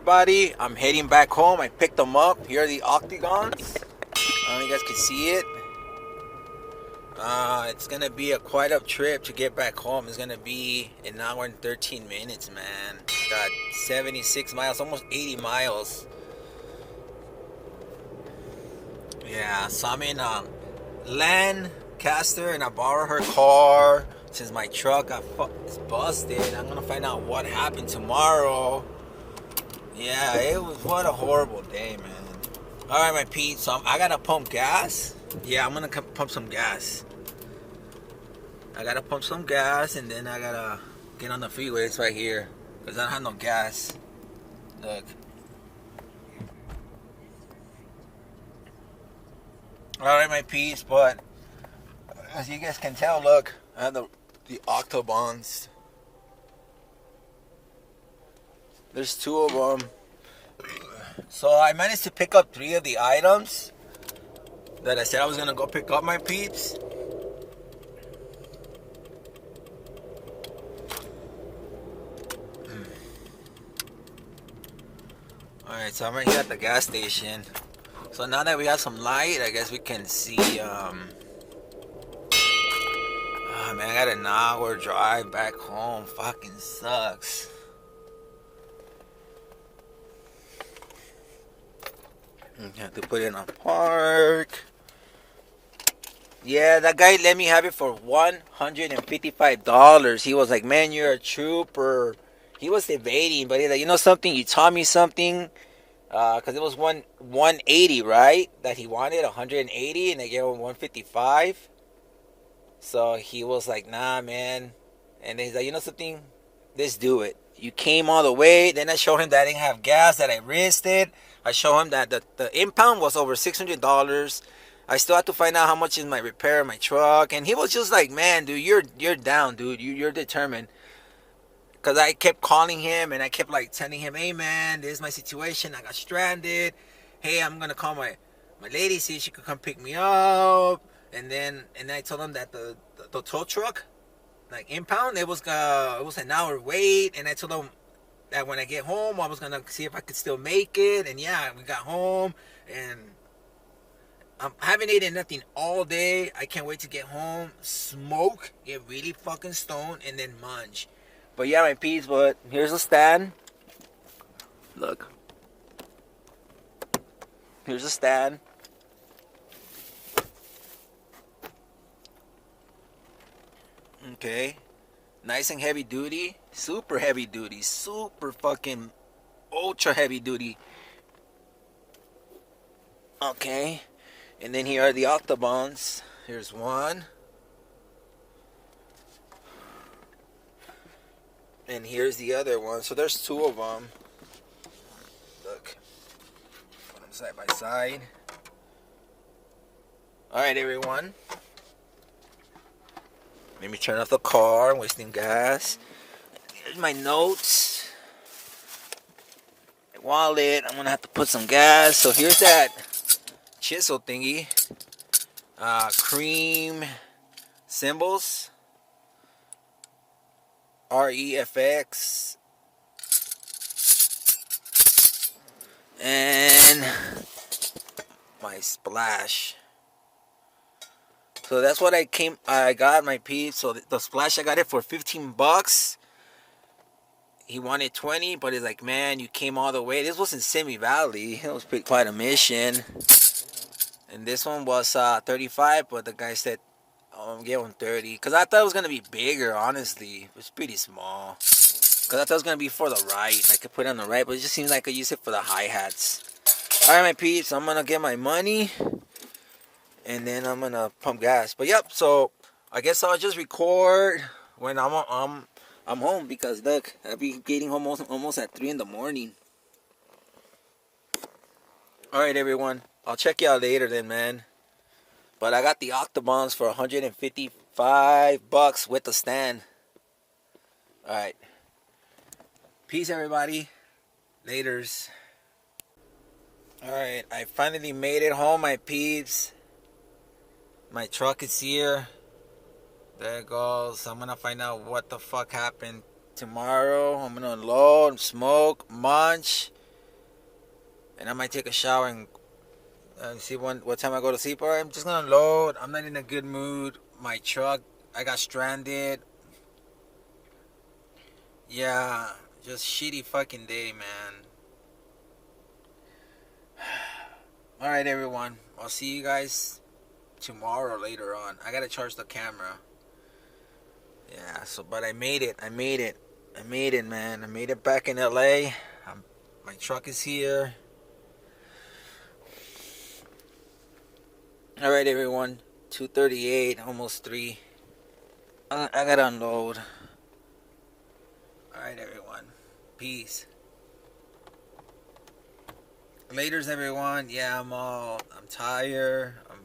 everybody, I'm heading back home. I picked them up. Here are the octagons. I don't know if you guys can see it. It's gonna be a quite a trip to get back home. It's gonna be an hour and 13 minutes, man. Got 76 miles, almost 80 miles. Yeah, so I'm in Lancaster and I borrowed her car since my truck is busted. I'm gonna find out what happened tomorrow. Yeah, it was what a horrible day, man. All right, my Pete. So I gotta pump gas. Yeah, I'm gonna pump some gas. I gotta pump some gas and then I gotta get on the freeway. It's right here because I don't have no gas. Look. All right, my Peeps. But as you guys can tell, look, I have the octobons. There's two of them. So I managed to pick up 3 of the items that I said I was gonna go pick up, my peeps. Alright, so I'm right here at the gas station. So now that we have some light, I guess we can see oh man, I got an hour drive back home. Fucking sucks. You have to put it on park. Yeah, that guy let me have it for $155. He was like, man, you're a trooper. He was evading, but he's like, you know something? You taught me something. Because it was 180, right? That he wanted, 180, and they gave him 155. So he was like, nah, man. And then he's like, you know something? Let's do it. You came all the way. Then I showed him that I didn't have gas, that I risked it. I showed him that the impound was over $600. I still have to find out how much is my repair of my truck. And he was just like, man, dude, you're down, dude. You're determined. Because I kept calling him and I kept like telling him, hey, man, this is my situation. I got stranded. Hey, I'm going to call my lady, see if she could come pick me up. And then I told him that the tow truck, like impound, it was an hour wait. And I told him that when I get home, I was going to see if I could still make it. And yeah, we got home. And I haven't eaten nothing all day. I can't wait to get home, smoke, get really fucking stoned, and then munch. But yeah, my peeps, but here's the stand. Look. Here's the stand. Okay. Nice and heavy duty. Super heavy duty. Super fucking ultra heavy duty. Okay. And then here are the octobons. Here's one. And here's the other one. So there's 2 of them. Look. Put them side by side. Alright, everyone. Let me turn off the car. I'm wasting gas. Here's my notes. My wallet. I'm going to have to put some gas. So here's that chisel thingy. Cream cymbals. REFX. And my splash. So that's what I got, my peeps. So the splash, I got it for $15. He wanted 20, but he's like, man, you came all the way. This was in Simi Valley. It was quite a mission. And this one was 35, but the guy said, oh, give him 30. Because I thought it was going to be bigger, honestly. It was pretty small. Because I thought it was going to be for the right. I could put it on the right, but it just seems like I could use it for the hi-hats. Alright, my peeps, I'm going to get my money. And then I'm going to pump gas. But yep, so I guess I'll just record when I'm home. Because look, I'll be getting home almost at 3 in the morning. Alright, everyone. I'll check you out later then, man. But I got the octobons for $155 with the stand. Alright. Peace, everybody. Laters. Alright, I finally made it home, my peeps. My truck is here. There it goes. I'm gonna find out what the fuck happened tomorrow. I'm gonna unload, smoke, munch, and I might take a shower and see what time I go to sleep. Or I'm just gonna unload. I'm not in a good mood. My truck, I got stranded. Yeah, just shitty fucking day, man. All right, everyone. I'll see you guys tomorrow later on. I gotta charge the camera. Yeah. So, but I made it. I made it. I made it, man. I made it back in LA. My truck is here. All right, everyone. 2:38, almost 3. I gotta unload. All right, everyone. Peace. Laters, everyone. Yeah, I'm tired. I'm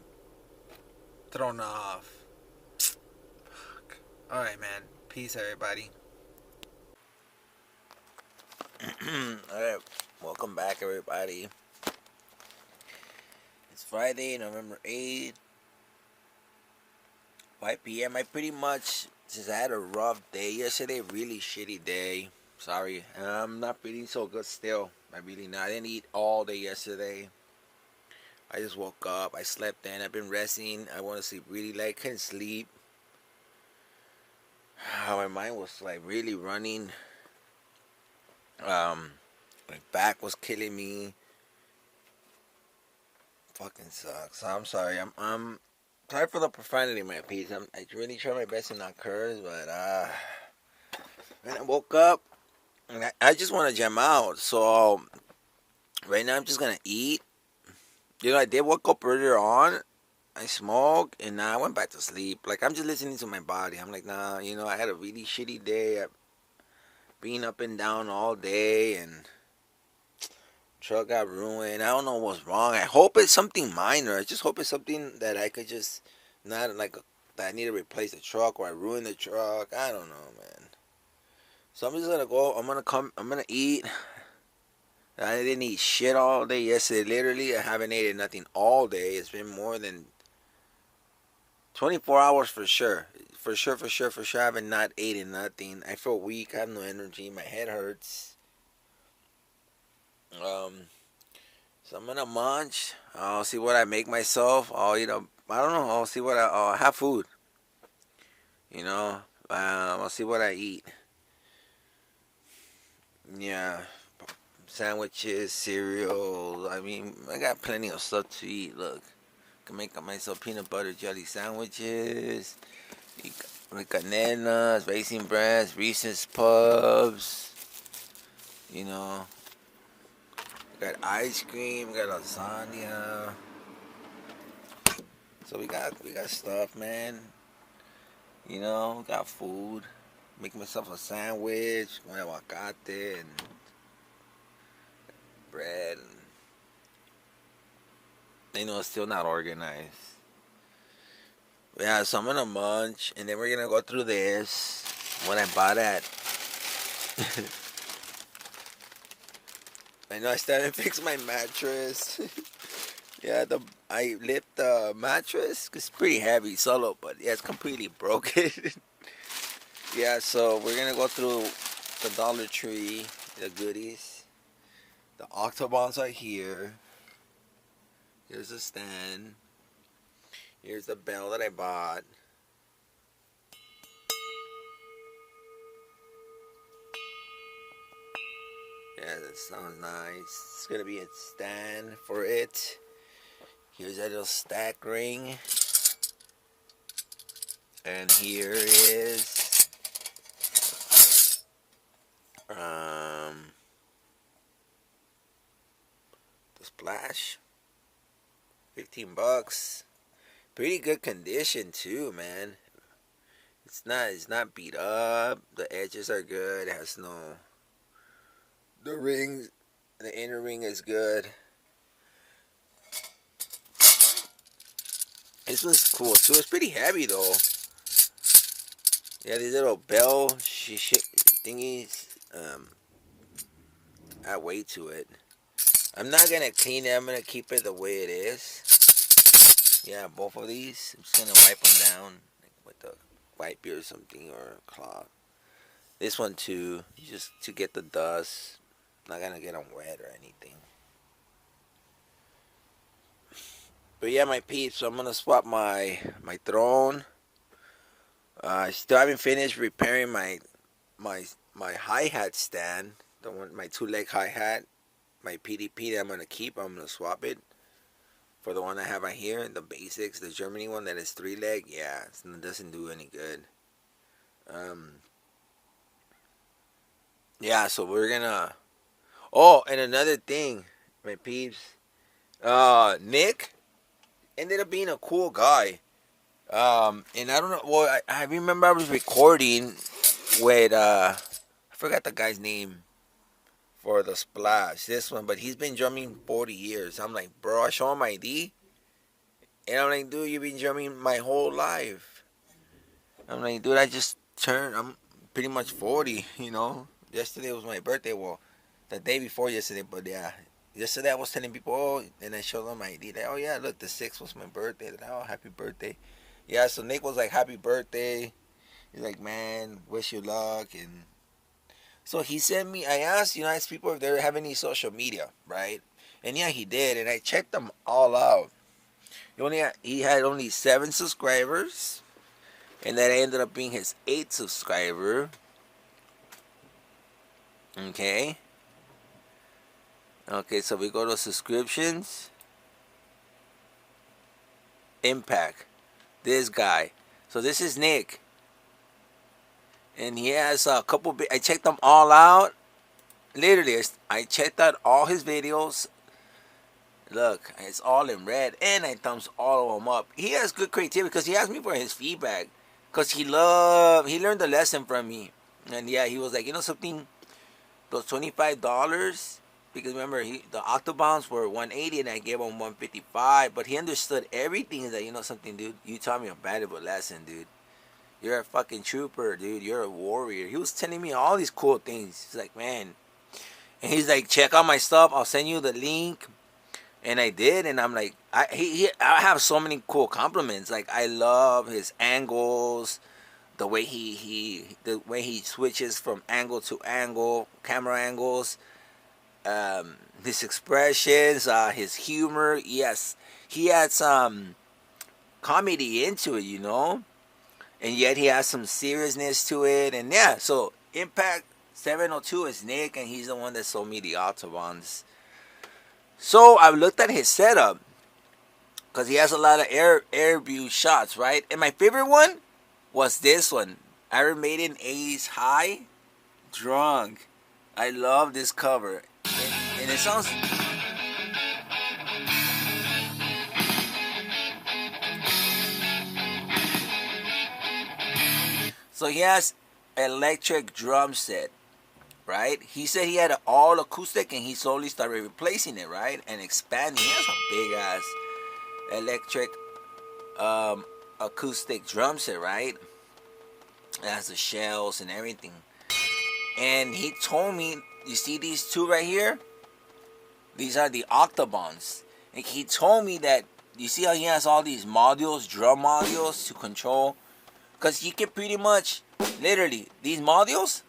thrown off. Fuck. All right, man. Peace, everybody. All right. Welcome back, everybody. It's Friday, November 8th. 5 p.m. I pretty much just had a rough day yesterday. Really shitty day. Sorry. I'm not feeling so good still. I really not. I didn't eat all day yesterday. I just woke up. I slept in. I've been resting. I want to sleep really late. Couldn't sleep. My mind was like really running. My back was killing me. Fucking sucks. I'm sorry. I'm sorry for the profanity, my piece. I really try my best to not curse, but when I woke up, and I just want to jam out. So right now I'm just gonna eat. I did wake up earlier on. I smoked, and now I went back to sleep. Like, I'm just listening to my body. I'm like, nah, I had a really shitty day. I've been up and down all day, and truck got ruined. I don't know what's wrong. I hope it's something minor. I just hope it's something that I could just not like that I need to replace the truck or I ruined the truck. I don't know, man. So I'm just gonna go. I'm gonna eat. I didn't eat shit all day yesterday. Literally, I haven't eaten nothing all day. It's been more than 24 hours for sure. For sure. I haven't not eaten nothing. I feel weak. I have no energy. My head hurts. So I'm gonna munch. I'll see what I make myself. I don't know. I'll see what I'll have food. I'll see what I eat. Yeah, sandwiches, cereal. I mean, I got plenty of stuff to eat. Look, I can make myself peanut butter jelly sandwiches. With bananas, raisin breads, Reese's Puffs. Got ice cream, got lasagna. So we got stuff, man. We got food. Make myself a sandwich, con aguacate and bread. It's still not organized. But yeah, so I'm gonna munch, and then we're gonna go through this. What I bought at. I know I started to fix my mattress. Yeah, I lift the mattress. It's pretty heavy solo, but yeah, it's completely broken. Yeah, so we're gonna go through the Dollar Tree, the goodies. The Octobons are here. Here's the stand. Here's the bell that I bought. Yeah, that sounds nice. It's gonna be a stand for it. Here's a little stack ring. And here is the splash. $15. Pretty good condition too, man. It's not beat up. The edges are good. It has no. The rings, the inner ring is good. This one's cool too. It's pretty heavy though. Yeah, these little bell thingies add weight to it. I'm not gonna clean it. I'm gonna keep it the way it is. Yeah, both of these. I'm just gonna wipe them down with a wipey or something or a cloth. This one too, just to get the dust. Not gonna get them wet or anything. But yeah, my peeps, so I'm gonna swap my throne. Still haven't finished repairing my my hi-hat stand. The one, my 2-leg hi-hat, my PDP that I'm gonna keep. I'm gonna swap it for the one I have right here, the basics, the Germany one that is 3-leg. Yeah, it doesn't do any good. Yeah, so we're gonna. Oh, and another thing, my peeps. Nick ended up being a cool guy. And I don't know. Well, I remember I was recording with I forgot the guy's name for the splash. This one, but he's been drumming 40 years. I'm like, bro, I show him my ID, and I'm like, dude, you've been drumming my whole life. I'm like, dude, I just turned. I'm pretty much 40. You know, yesterday was my birthday. Well, the day before yesterday, but yeah. Yesterday I was telling people, oh, and I showed them my ID. Like, oh yeah, look, the 6th was my birthday. Like, oh, happy birthday. Yeah, so Nick was like, happy birthday. He's like, man, wish you luck. And so he sent me, I asked, I asked people if they have any social media, right? And yeah, he did. And I checked them all out. He had only 7 subscribers. And that ended up being his 8th subscriber. Okay. Okay, so we go to subscriptions. Impact. This guy. So this is Nick. And he has a couple. I checked them all out. Literally, I checked out all his videos. Look, it's all in red. And I thumbs all of them up. He has good creativity because he asked me for his feedback. Because he learned the lesson from me. And yeah, he was like, something, those $25. Because remember, the Octobans were 180 and I gave him 155. But he understood everything. He's like, something, dude, you taught me a valuable lesson, dude. You're a fucking trooper, dude. You're a warrior. He was telling me all these cool things. He's like, man. And he's like, check out my stuff. I'll send you the link. And I did. And I'm like, I have so many cool compliments. Like, I love his angles. The way he switches from angle to angle, camera angles. His expressions, his humor. Yes, he had some comedy into it, and yet he has some seriousness to it. And yeah, so Impact 702 is Nick, and he's the one that sold me the Autobahns. So I looked at his setup because he has a lot of air view shots, right? And my favorite one was this one, Iron Maiden Ace High, Drunk. I love this cover. And it sounds. So he has electric drum set, right? He said he had an all acoustic and he slowly started replacing it, right? And expanding. He has a big ass electric acoustic drum set, right? It has the shells and everything. And he told me, you see these two right here? These are the Octobans. And he told me that, you see how he has all these modules, drum modules to control? Because he can pretty much, literally, these modules,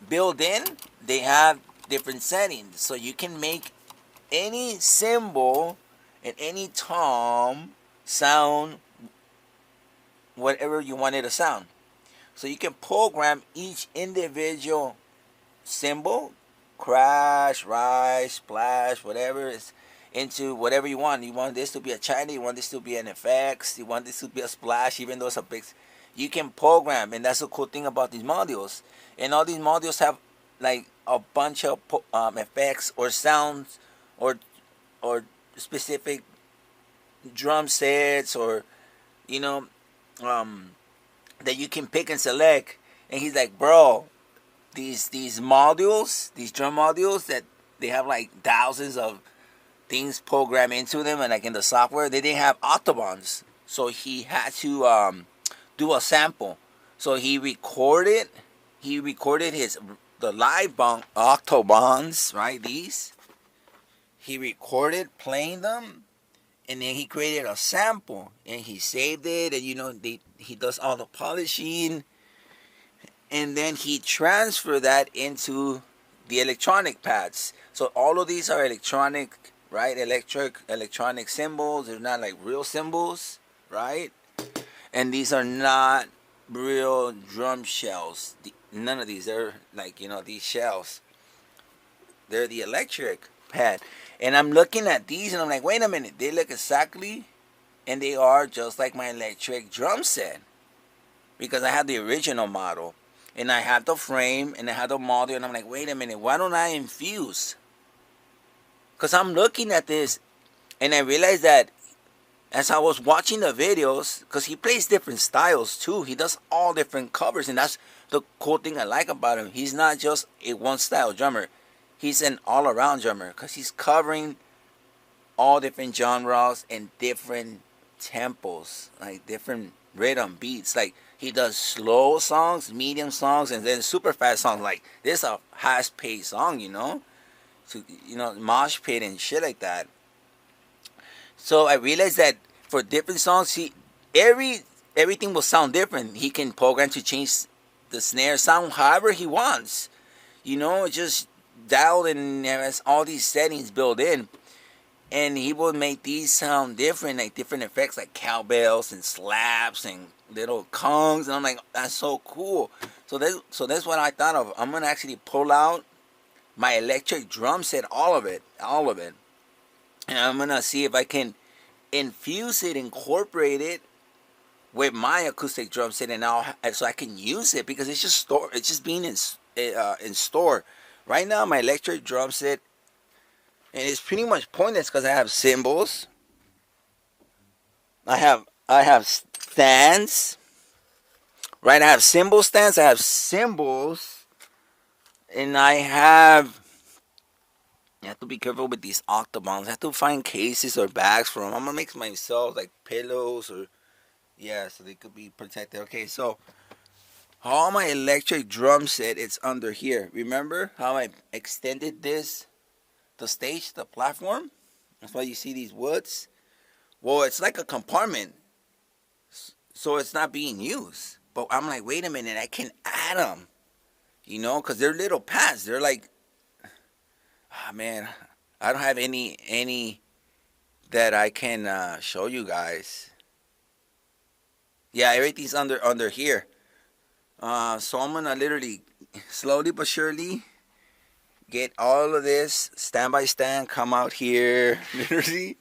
built in, they have different settings. So you can make any cymbal and any tom sound whatever you want it to sound. So you can program each individual cymbal, crash, rise, splash, whatever, is into whatever you want. You want this to be a china, you want this to be an effects, you want this to be a splash, even though it's a big. You can program, and that's the cool thing about these modules. And all these modules have like a bunch of effects or sounds or specific drum sets or that you can pick and select. And he's like, bro, these modules, these drum modules that they have like thousands of things programmed into them, and like in the software, they didn't have Autobahns, so he had to do a sample. So he recorded the live Autobahns, right? These he recorded playing them, and then he created a sample and he saved it, and he does all the polishing. And then he transferred that into the electronic pads. So all of these are electronic right? Electronic cymbals. They're not like real cymbals, right? And these are not real drum shells. None of these. They're like, these shells. They're the electric pad. And I'm looking at these and I'm like, wait a minute. They look exactly, and they are just like my electric drum set. Because I have the original model. And I have the frame and I have the model. And I'm like, wait a minute. Why don't I infuse? Because I'm looking at this and I realized that as I was watching the videos, because he plays different styles too. He does all different covers, and that's the cool thing I like about him. He's not just a one style drummer. He's an all around drummer because he's covering all different genres and different tempos, like different rhythm beats. Like he does slow songs, medium songs, and then super fast songs. Like this is a fast paced song, to mosh pit and shit like that. So I realized that for different songs, everything will sound different. He can program to change the snare sound however he wants. Just dialed in, has all these settings built in. And he will make these sound different, like different effects like cowbells and slaps and little congs. And I'm like, that's so cool. So that's what I thought of. I'm going to actually pull out my electric drum set, all of it. And I'm going to see if I can infuse it, incorporate it with my acoustic drum set, and so I can use it because it's just being in store. Right now, my electric drum set, and it's pretty much pointless because I have cymbals. I have stands. Right, I have cymbal stands. I have cymbals, and I have. You have to be careful with these octobons. I have to find cases or bags for them. I'm gonna make myself like pillows or so they could be protected. Okay, so all my electric drum set, it's under here. Remember how I extended the stage, the platform? That's why you see these woods. Well, it's like a compartment, so it's not being used. But I'm like, wait a minute, I can add them, because they're little pads. They're like, man, I don't have any that I can show you guys. Yeah, everything's under here. So I'm gonna literally slowly but surely get all of this stand by stand, come out here, literally,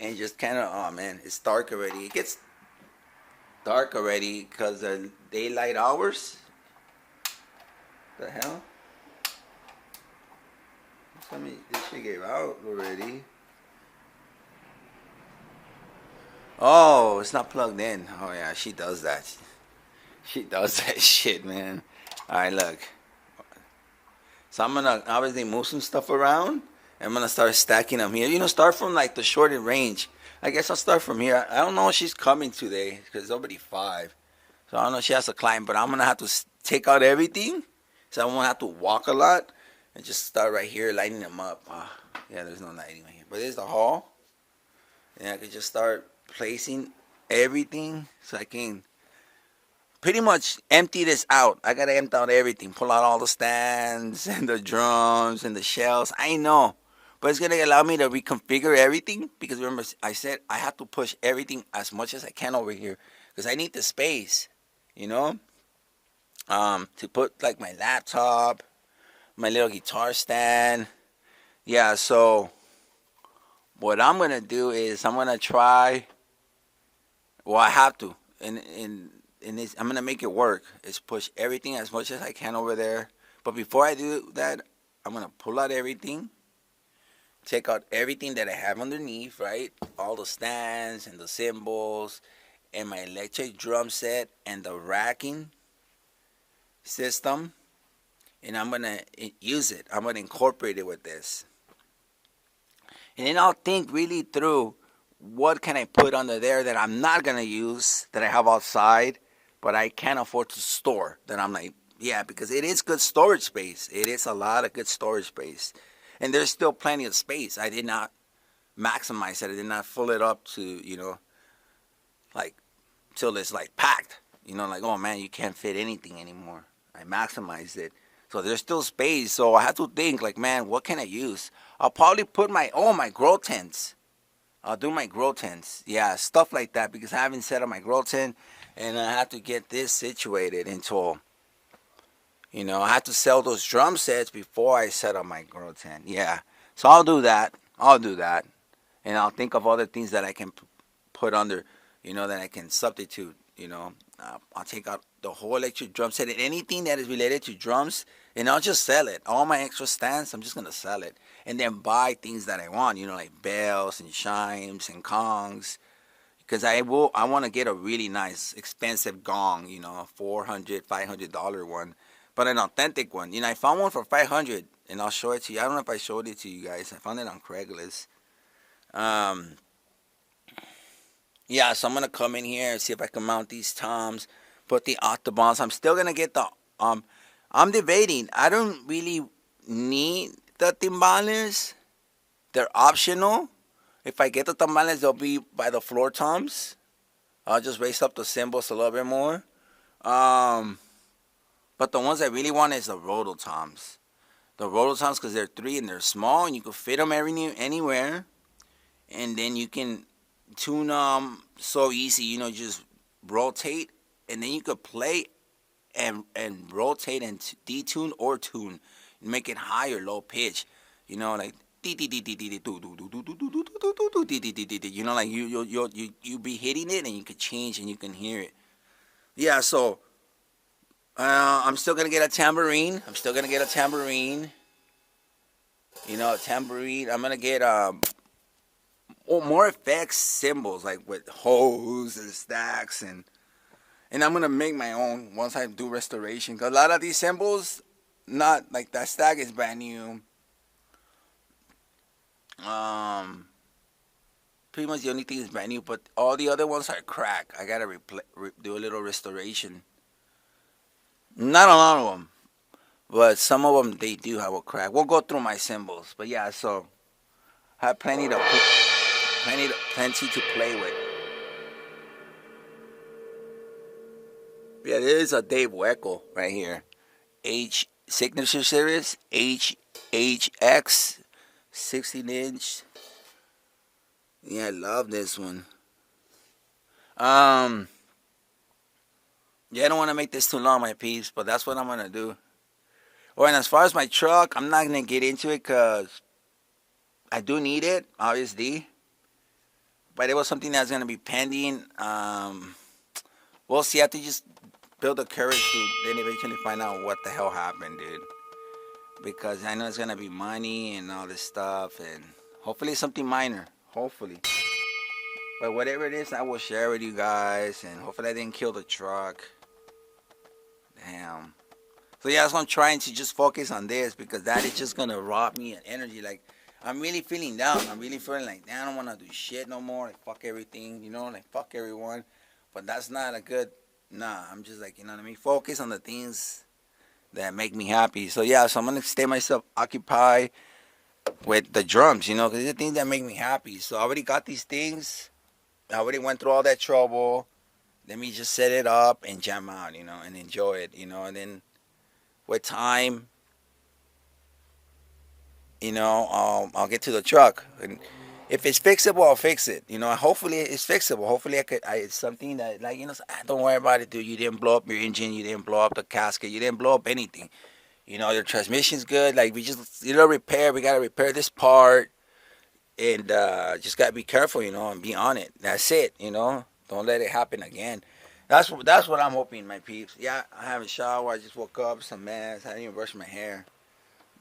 and just kind of, oh man, it's dark already. It gets dark already because of daylight hours. The hell? This shit gave out already. Oh, it's not plugged in. Oh yeah, she does that. She does that shit, man. Alright, look. So I'm gonna obviously move some stuff around. I'm gonna start stacking them here. Start from like the shorted range. I guess I'll start from here. I don't know if she's coming today because it's already 5. So I don't know if she has to climb, but I'm gonna have to take out everything. So I won't have to walk a lot. And just start right here, lighting them up. Yeah, there's no lighting right here. But there's the hall. And I can just start placing everything so I can pretty much empty this out. I got to empty out everything. Pull out all the stands and the drums and the shells. I know. But it's going to allow me to reconfigure everything. Because remember, I said I have to push everything as much as I can over here. Because I need the space, to put like my laptop, my little guitar stand. Yeah, so what I'm going to do is I'm going to try, well, I have to, and this, I'm going to make it work, is push everything as much as I can over there. But before I do that, I'm going to pull out everything, take out everything that I have underneath, right? All the stands and the cymbals and my electric drum set and the racking system. And I'm going to use it. I'm going to incorporate it with this. And then I'll think really through what can I put under there that I'm not going to use, that I have outside, but I can't afford to store. That I'm like, yeah, because it is good storage space. It is a lot of good storage space. And there's still plenty of space. I did not maximize it. I did not fill it up to, like, till it's like packed. Like, oh man, you can't fit anything anymore. I maximized it. So there's still space. So I had to think, like, man, what can I use? I'll probably put my grow tents. I'll do my grow tents. Yeah, stuff like that, because I haven't set up my grow tent, and I have to get this situated until, I have to sell those drum sets before I set up my grow tent. Yeah. So I'll do that. I'll do that. And I'll think of other things that I can put under, that I can substitute, I'll take out the whole electric drum set and anything that is related to drums, and I'll just sell it. All my extra stands, I'm just going to sell it. And then buy things that I want, like bells and chimes and congs. Because I want to get a really nice, expensive gong, $400, $500 one. But an authentic one. I found one for $500, and I'll show it to you. I don't know if I showed it to you guys. I found it on Craigslist. Yeah, so I'm gonna come in here and see if I can mount these toms, put the octobans. I'm still gonna get the I'm debating. I don't really need the timbales. They're optional. If I get the timbales, they'll be by the floor toms. I'll just raise up the cymbals a little bit more. But the ones I really want is the rototoms. The rototoms, because they're 3 and they're small, and you can fit them anywhere. And then you can tune them so easy, just rotate, and then you could play and rotate and detune or tune, and make it high or low pitch, like like you be hitting it, and you could change and you can hear it. Yeah, so I'm still gonna get a tambourine. A tambourine. I'm gonna get more effects cymbals, like with hose and stacks, and I'm gonna make my own once I do restoration. Cause a lot of these cymbals, not like that stack is brand new. Pretty much the only thing is brand new, but all the other ones are cracked. I gotta do a little restoration. Not a lot of them, but some of them they do have a crack. We'll go through my cymbals, but yeah, so I have plenty to play with. Yeah, there is a Dave Weckl right here. Signature Series HX 16-inch. Yeah, I love this one. Yeah, I don't want to make this too long, my peeps, but that's what I'm gonna do. Oh, and as far as my truck, I'm not gonna get into it because I do need it, obviously. But it was something that's gonna be pending. We'll see. I have to just build the courage to then eventually find out what the hell happened, dude. Because I know it's gonna be money and all this stuff, and hopefully it's something minor. Hopefully. But whatever it is, I will share with you guys, and hopefully I didn't kill the truck. Damn. So yeah, so I'm trying to just focus on this, because that is just gonna rob me of energy. Like, I'm really feeling down. I'm really feeling like, damn, I don't want to do shit no more. Like, fuck everything, like, fuck everyone. But that's not a good, I'm just like, let me focus on the things that make me happy. So yeah, so I'm going to stay myself occupied with the drums, because these are the things that make me happy. So I already got these things. I already went through all that trouble. Let me just set it up and jam out, and enjoy it, and then with time, I'll get to the truck, and if it's fixable, I'll fix it. Hopefully it's fixable. Hopefully it's something that, like, don't worry about it, dude. You didn't blow up your engine. You didn't blow up the casket. You didn't blow up anything. Your transmission's good. Like, we just, repair. We gotta repair this part, and just gotta be careful, and be on it. That's it. Don't let it happen again. That's what I'm hoping, my peeps. Yeah, I haven't showered. I just woke up, some mess. I didn't even brush my hair.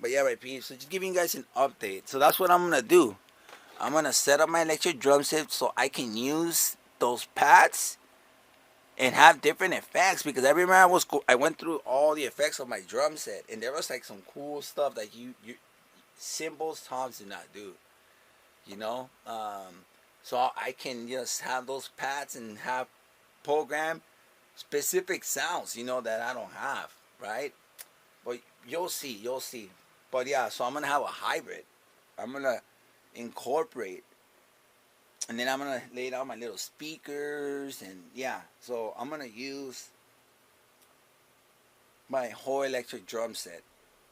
But yeah, my peeps, so just giving you guys an update. So that's what I'm going to do. I'm going to set up my electric drum set so I can use those pads and have different effects. Because I remember I went through all the effects of my drum set, and there was like some cool stuff that you cymbals, toms did not do. So I can just have those pads and have program specific sounds, that I don't have, right? But you'll see. But yeah, so I'm going to have a hybrid. I'm going to incorporate. And then I'm going to lay down my little speakers. And yeah, so I'm going to use my whole electric drum set.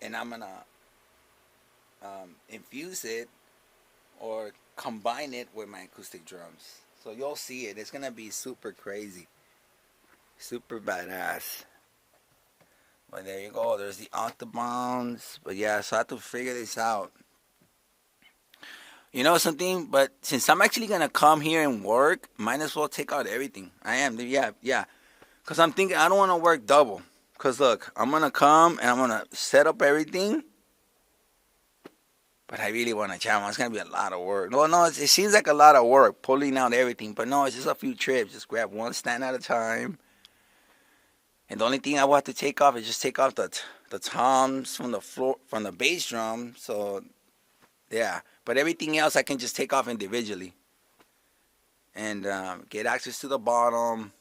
and I'm gonna infuse it or combine it with my acoustic drums. So you'll see it. It's gonna be super crazy, super badass. But there you go. There's the octobounds. But yeah, so I have to figure this out. You know something? But since I'm actually gonna come here and work, might as well take out everything. I am. Yeah, yeah. Cause I'm thinking I don't want to work double. Cause look, I'm gonna come and I'm gonna set up everything. But I really want to jam. It's gonna be a lot of work. No, it seems like a lot of work pulling out everything. But no, it's just a few trips. Just grab one stand at a time. And the only thing I want to take off is just take off the toms from the floor, from the bass drum. So yeah, but everything else I can just take off individually. And get access to the bottom,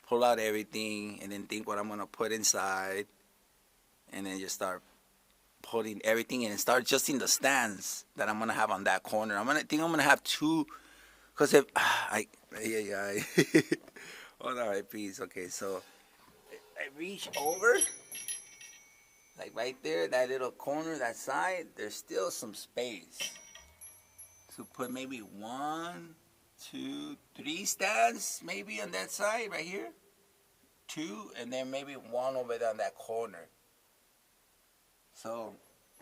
pull out everything, and then think what I'm gonna put inside, and then just start putting everything in and start adjusting the stands that I'm gonna have on that corner. I'm gonna have two, cause if hold on, please. Okay, so I reach over, like right there, that little corner, that side. There's still some space. So put maybe 1, 2, 3 stands maybe on that side right here. 2, and then maybe 1 over there on that corner. So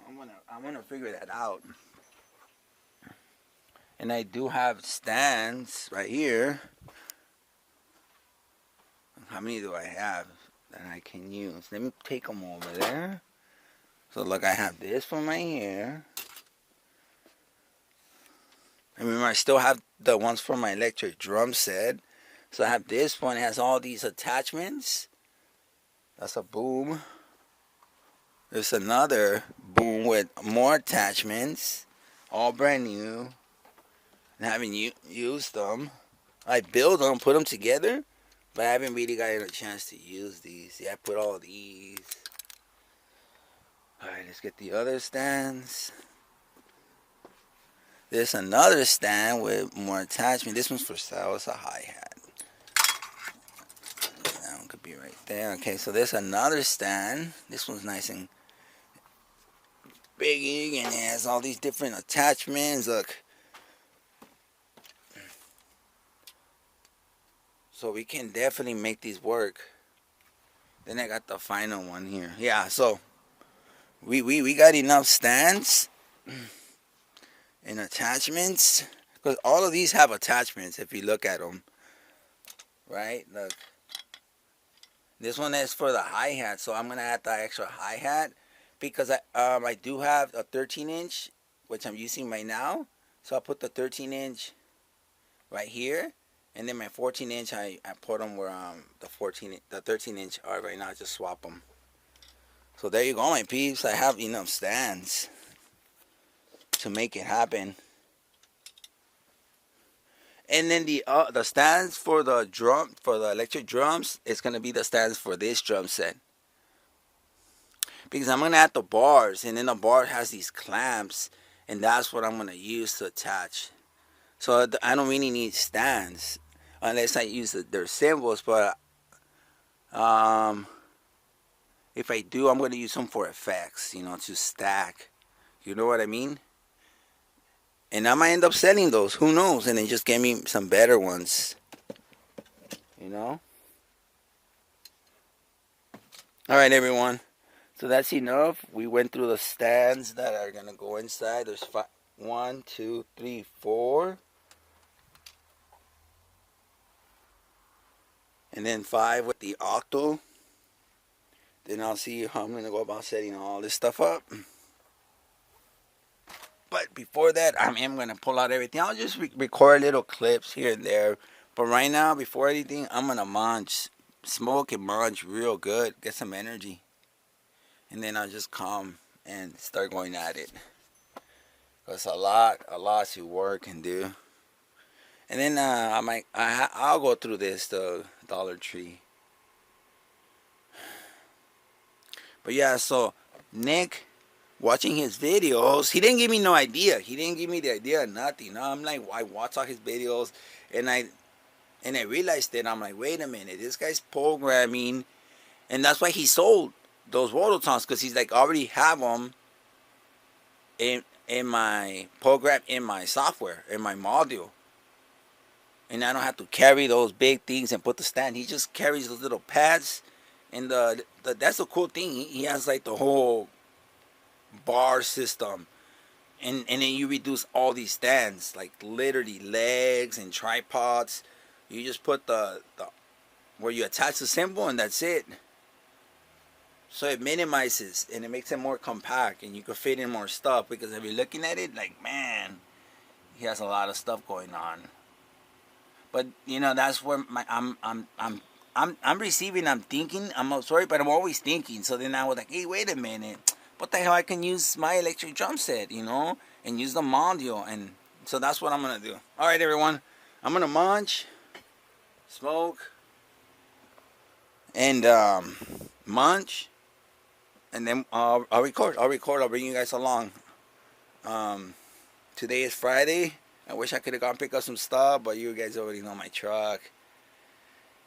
I'm gonna figure that out. And I do have stands right here. How many do I have that I can use? Let me take them over there. So look, I have this one right here. And remember, I still have the ones for my electric drum set. So I have this one. It has all these attachments. That's a boom. There's another boom with more attachments. All brand new. And I haven't used them. I build them, put them together. But I haven't really gotten a chance to use these. Yeah, I put all these. Alright, let's get the other stands. There's another stand with more attachment. This one's for sale. It's a hi-hat. That one could be right there. Okay, so there's another stand. This one's nice and big, and it has all these different attachments. Look. So we can definitely make these work. Then I got the final one here. Yeah, so we got enough stands and attachments, because all of these have attachments if you look at them, right? Look, this one is for the hi-hat, so I'm gonna add the extra hi-hat because I do have a 13-inch which I'm using right now, so I put the 13-inch right here, and then my 14-inch I put them where the 13-inch are right now. I just swap them. So there you go, my peeps. I have enough stands to make it happen. And then the stands for the electric drums, it's gonna be the stands for this drum set, because I'm gonna add the bars, and then the bar has these clamps, and that's what I'm gonna use to attach. So I don't really need stands unless I use their cymbals, but if I do, I'm gonna use them for effects, to stack. You know what I mean? And I might end up selling those. Who knows? And then just get me some better ones. All right, everyone. So that's enough. We went through the stands that are going to go inside. There's 1, 2, 3, 4. And then 5 with the octo. Then I'll see how I'm going to go about setting all this stuff up. But before that, I am going to pull out everything. I'll just record little clips here and there. But right now, before anything, I'm going to munch. Smoke and munch real good. Get some energy. And then I'll just come and start going at it. It's a lot to work and do. And then I'll go through this, the Dollar Tree. But yeah, so Nick, watching his videos, he didn't give me no idea. He didn't give me the idea of nothing. I'm like, I watch all his videos, and I realized that I'm like, wait a minute, this guy's programming, and that's why he sold. those rototones because he's like, I already have them in my program, in my software, in my module. And I don't have to carry those big things and put the stand. He just carries those little pads. And that's a cool thing. He has like the whole bar system. And then you reduce all these stands, like literally legs and tripods. You just put the where you attach the cymbal and that's it. So it minimizes and it makes it more compact and you can fit in more stuff, because if you're looking at it, like, man, he has a lot of stuff going on. But you know, that's where I'm receiving, I'm thinking, I'm sorry, but I'm always thinking. So then I was like, hey, wait a minute, what the hell, I can use my electric drum set, you know, and use the module. And so that's what I'm gonna do. All right, everyone, I'm gonna munch, smoke, and munch, and then I'll record. I'll bring you guys along. Today is Friday. I wish I could have gone pick up some stuff, but you guys already know my truck.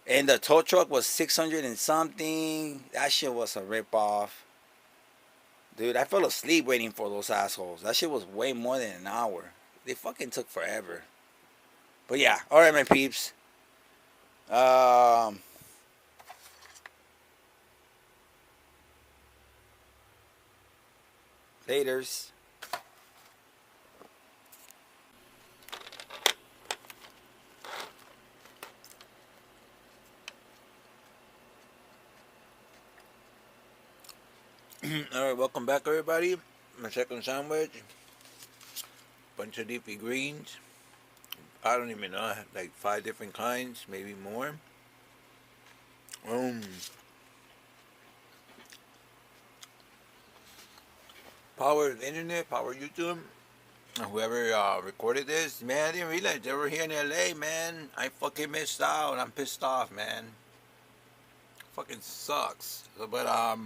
And the tow truck was 600 and something. That shit was a ripoff. Dude, I fell asleep waiting for those assholes. That shit was way more than an hour. They fucking took forever. But yeah, alright, my peeps. Laters. Alright, welcome back, everybody. My second sandwich. Bunch of leafy greens. I don't even know, I have like 5 different kinds, maybe more. Power internet, power YouTube. Whoever recorded this, man, I didn't realize they were here in LA, man. I fucking missed out. I'm pissed off, man. Fucking sucks. But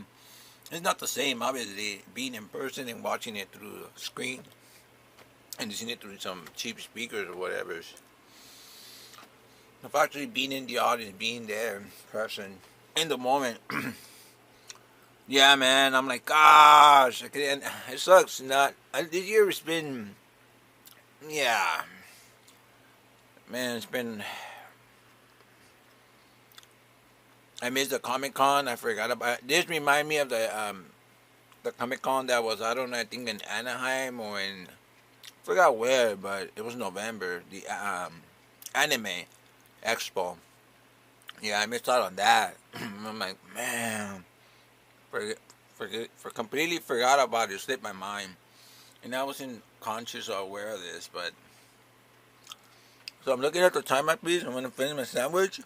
it's not the same, obviously, being in person and watching it through the screen and listening it through some cheap speakers or whatever. Of actually being in the audience, being there in person, in the moment. Yeah, man, I'm like, gosh, it sucks. This year has been, yeah, man, it's been. I missed the Comic Con. I forgot about it. This remind me of the Comic Con that was, I don't know, I think in Anaheim or in, forgot where, but it was November. The Anime Expo. Yeah, I missed out on that. I'm like, man, completely forgot about it. It slipped my mind, and I wasn't conscious or aware of this. But so I'm looking at the time, my piece. I'm gonna finish my sandwich.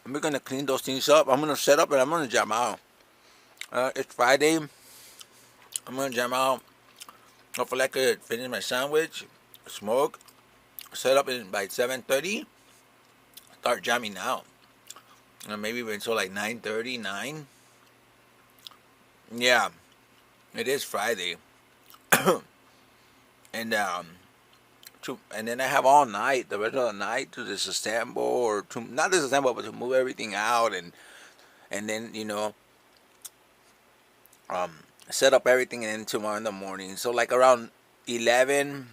I'm going to clean those things up. I'm going to set up and I'm going to jam out. It's Friday. I'm going to jam out. Hopefully I could finish my sandwich, smoke, set up by 7:30, start jamming out. Maybe until like 9:30, 9. Yeah, it is Friday. And then I have all night, the rest of the night, to disassemble, or to not disassemble, but to move everything out, and then, you know, set up everything, and then tomorrow in the morning. So like around 11,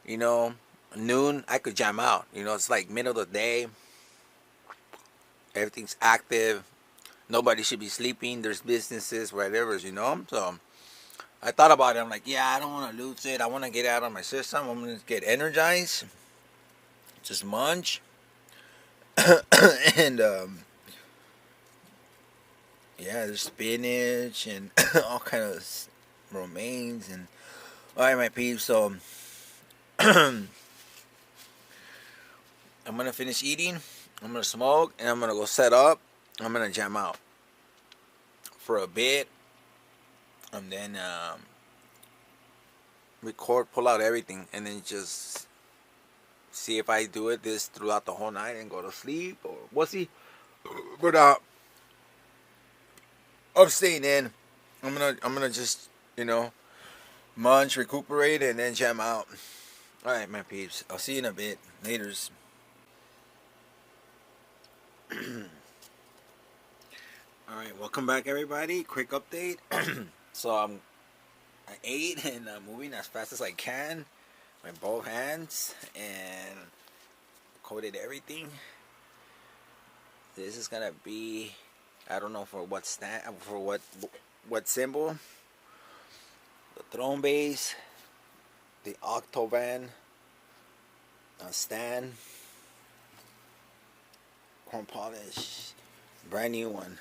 you know, noon, I could jam out. You know, it's like middle of the day. Everything's active. Nobody should be sleeping. There's businesses, whatever, you know. So I thought about it. I'm like, yeah, I don't want to lose it. I want to get out of my system. I'm going to get energized. Just munch. And, yeah, there's spinach and all kind of romaines. And, all right, my peeps. So, I'm going to finish eating. I'm going to smoke. And I'm going to go set up. I'm going to jam out for a bit. And then record, pull out everything, and then just see if I do it this throughout the whole night and go to sleep, or we'll see. But I'm staying in. I'm gonna just, you know, munch, recuperate, and then jam out. All right, my peeps. I'll see you in a bit. Laters. Alright, welcome back everybody. Quick update. So I ate and I'm moving as fast as I can with both hands and coated everything. This is gonna be, I don't know for what stand, for what symbol. The throne base, the octovan stand, chrome polish, brand new one.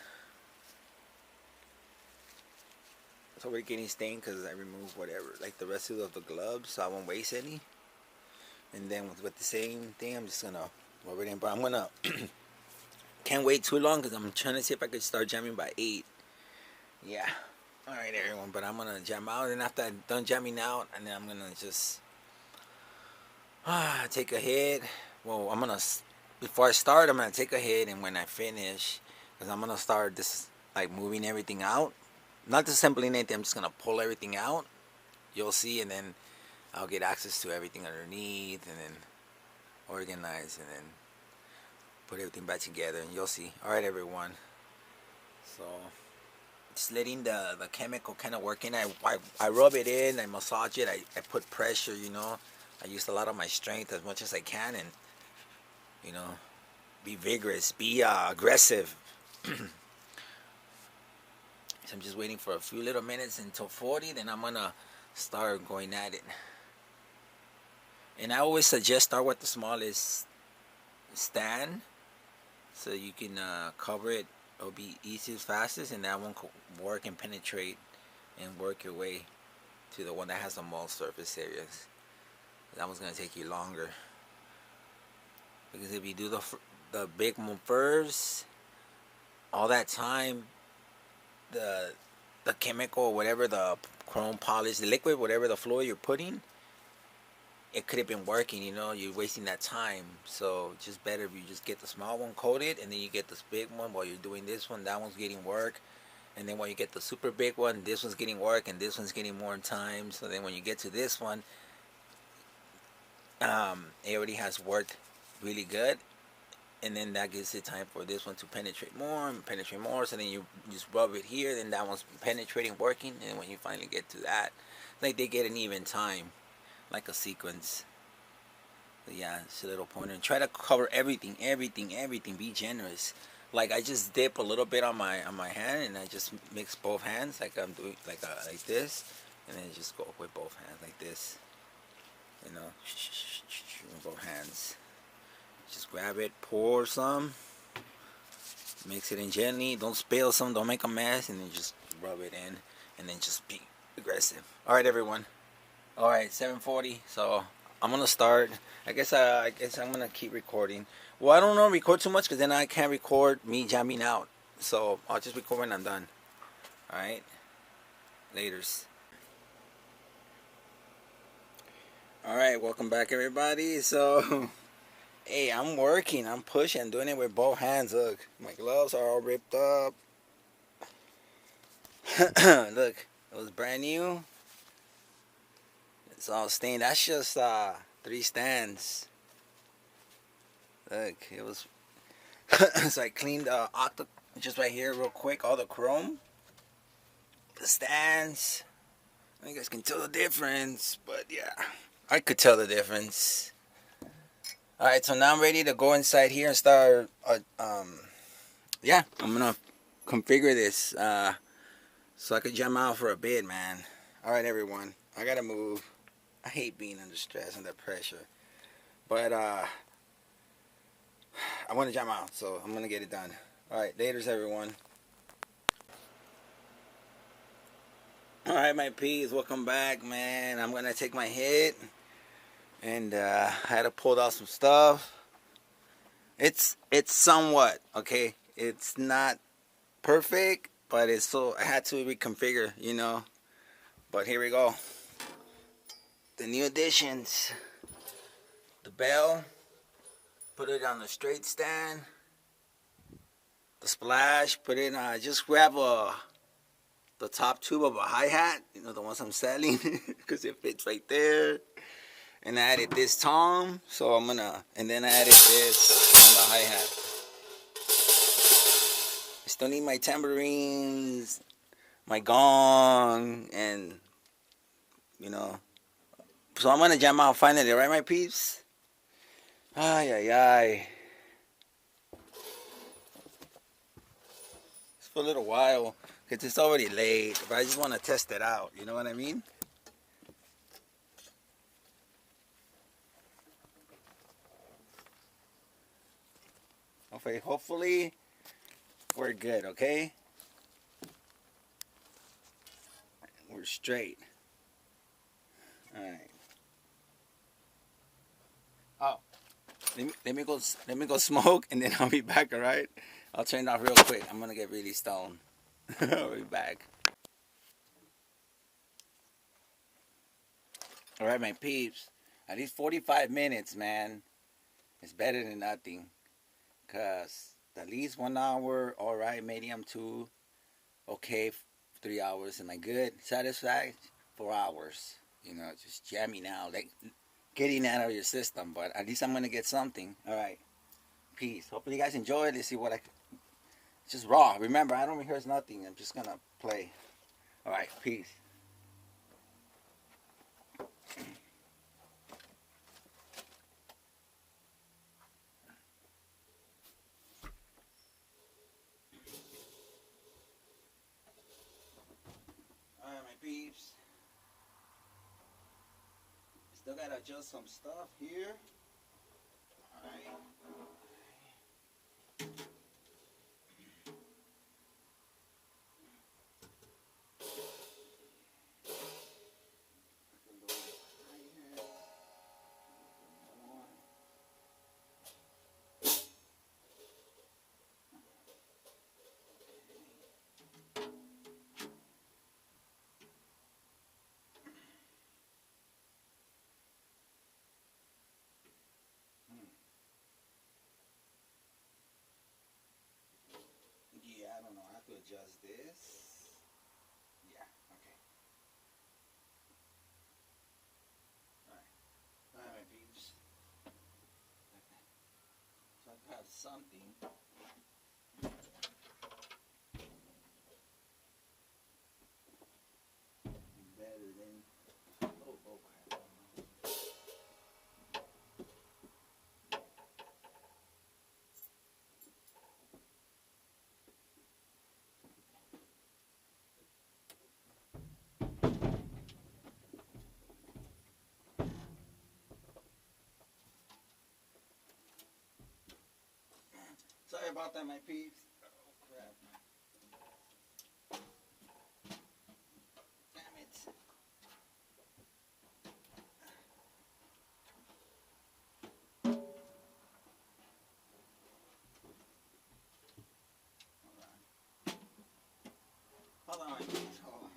So we're getting stained because I removed whatever, like the rest of the gloves, so I won't waste any. And then with the same thing, I'm just gonna rub it in. But I'm gonna can't wait too long because I'm trying to see if I could start jamming by 8. Yeah. All right, everyone. But I'm gonna jam out, and after I'm done jamming out, and then I'm gonna just take a hit. Well, before I start, I'm gonna take a hit, and when I finish, because I'm gonna start this like moving everything out. Not assembling anything, I'm just going to pull everything out. You'll see, and then I'll get access to everything underneath, and then organize, and then put everything back together, and you'll see. Alright, everyone. So, just letting the chemical kind of work in. I rub it in, I massage it, I put pressure, you know. I use a lot of my strength as much as I can, and, you know, be vigorous, be aggressive. So I'm just waiting for a few little minutes until 40, then I'm gonna start going at it. And I always suggest start with the smallest stand, so you can cover it. It'll be easiest, fastest, and that one work and penetrate and work your way to the one that has the most surface areas. That one's gonna take you longer, because if you do the big one first, all that time, the chemical, whatever, the chrome polish, the liquid, whatever the fluid you're putting, it could have been working, you know. You're wasting that time. So just better if you just get the small one coated, and then you get this big one while you're doing this one. That one's getting work, and then when you get the super big one, this one's getting work, and this one's getting more time. So then when you get to this one, it already has worked really good, and then that gives it time for this one to penetrate more and penetrate more. So then you just rub it here, then that one's penetrating, working, and when you finally get to that, like they get an even time, like a sequence. But yeah, it's a little pointer. And try to cover everything. Be generous. Like I just dip a little bit on my hand, and I just mix both hands, like I'm doing, like this, and then just go with both hands like this. You know, with both hands. Just grab it, pour some, mix it in gently, don't spill some, don't make a mess, and then just rub it in, and then just be aggressive. Alright, everyone. Alright, 7:40, so I'm gonna start. I guess I'm gonna keep recording. Well, I don't know record too much, because then I can't record me jamming out, so I'll just record when I'm done. Alright, laters. Alright, welcome back everybody. So hey, I'm working, I'm pushing, I'm doing it with both hands. Look, my gloves are all ripped up. Look, it was brand new. It's all stained. That's just 3 stands. Look, it was so I cleaned just right here real quick, all the chrome, the stands. You guys can tell the difference, but yeah, I could tell the difference. Alright, so now I'm ready to go inside here and start, yeah, I'm gonna configure this, so I could jam out for a bit, man. Alright, everyone, I gotta move. I hate being under stress, under pressure, but, I want to jam out, so I'm gonna get it done. Alright, laters, everyone. Alright, my P's, welcome back, man. I'm gonna take my hit. And I had to pull out some stuff. It's somewhat okay. It's not perfect, but I had to reconfigure, you know. But here we go. The new additions. The bell. Put it on the straight stand. The splash. Put it on. Just grab the top tube of a hi-hat. You know, the ones I'm selling, because it fits right there. And I added this tom, so and then I added this on the hi-hat. Don't need my tambourines, my gong, and you know. So I'm gonna jam out finally, right, my peeps? Ay, ay, ay. It's for a little while, because it's already late, but I just want to test it out, you know what I mean? Okay, hopefully we're good, okay? We're straight. Alright. Oh, let me go smoke, and then I'll be back, alright? I'll turn it off real quick. I'm gonna get really stoned. I'll be back. Alright, my peeps. At least 45 minutes, man. It's better than nothing. Because at least 1 hour, alright, medium 2. Okay, 3 hours. Am I good? Satisfied? 4 hours. You know, just jamming out. Like, getting out of your system. But at least I'm going to get something. Alright. Peace. Hopefully you guys enjoy it. Let's see what I... It's just raw. Remember, I don't rehearse nothing. I'm just going to play. Alright, peace. Alright, my peeps. Still got to adjust some stuff here. Alright. Yeah, I don't know. I have to adjust this. Yeah, okay. Alright. Alright, my peeps. So I have something better than... Oh, oh crap. Sorry about that, my peeps. Oh, crap. Damn it. Hold on, my peeps. Hold on.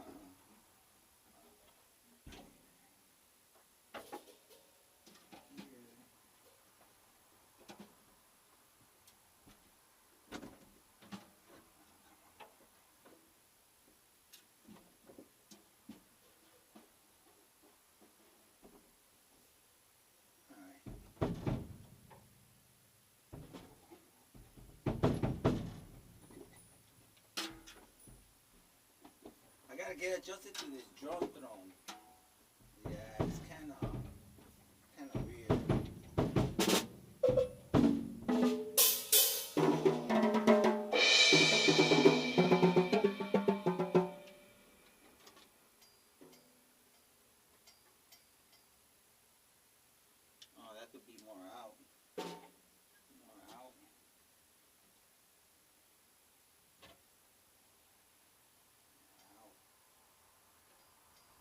I gotta get adjusted to this drum throne. Yeah, it's kind of weird. Oh, that could be more out. More out.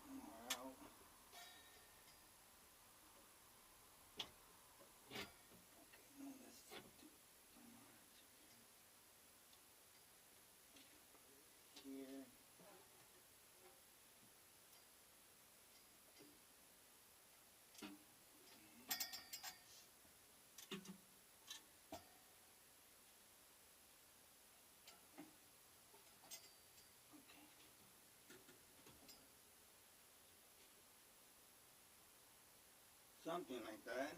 More out. Okay, no, let's do here. Something like that.